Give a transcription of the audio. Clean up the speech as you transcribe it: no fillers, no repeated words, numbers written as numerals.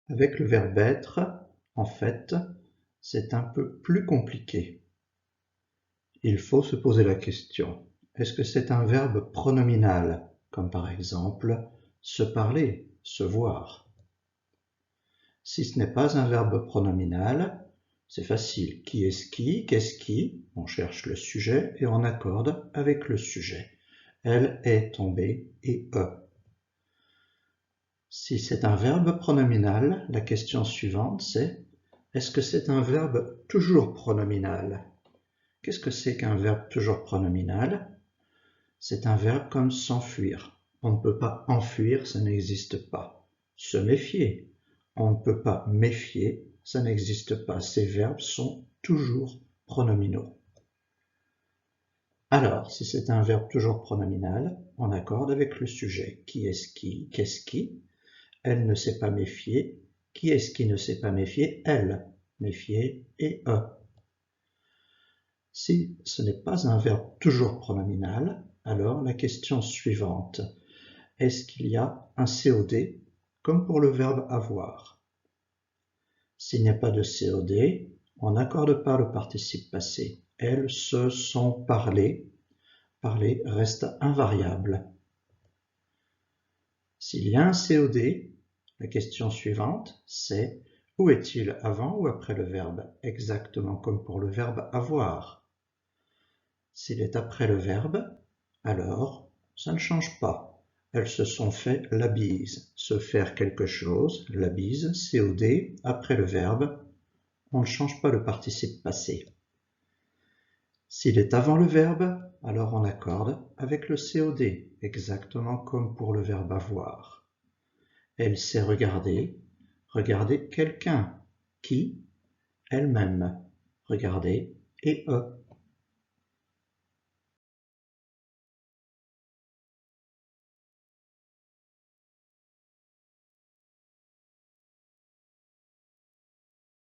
Avec le verbe être, en fait, c'est un peu plus compliqué. Il faut se poser la question, est-ce que c'est un verbe pronominal, comme par exemple se parler, se voir? Si ce n'est pas un verbe pronominal, c'est facile. Qui est-ce qui? Qu'est-ce qui? On cherche le sujet et on accorde avec le sujet. Elle est tombée et Si c'est un verbe pronominal, la question suivante c'est est-ce que c'est un verbe toujours pronominal? Qu'est-ce que c'est qu'un verbe toujours pronominal? C'est un verbe comme s'enfuir. On ne peut pas enfuir, ça n'existe pas. Se méfier. On ne peut pas méfier, ça n'existe pas. Ces verbes sont toujours pronominaux. Alors, si c'est un verbe toujours pronominal, on accorde avec le sujet. Qui est-ce qui? Qu'est-ce qui? Elle ne s'est pas méfiée. Qui est-ce qui ne s'est pas méfié? Elle. Méfier et Si ce n'est pas un verbe toujours pronominal, alors la question suivante, est-ce qu'il y a un COD comme pour le verbe avoir? S'il n'y a pas de COD, on n'accorde pas le participe passé. Elles se sont parlé. Parler reste invariable. S'il y a un COD, la question suivante, c'est où est-il avant ou après le verbe? Exactement comme pour le verbe avoir. S'il est après le verbe, alors ça ne change pas. Elles se sont fait la bise. Se faire quelque chose, la bise, COD, après le verbe, on ne change pas le participe passé. S'il est avant le verbe, alors on accorde avec le COD, exactement comme pour le verbe avoir. Elle s'est regardée, regarder quelqu'un, qui, elle-même, regarder et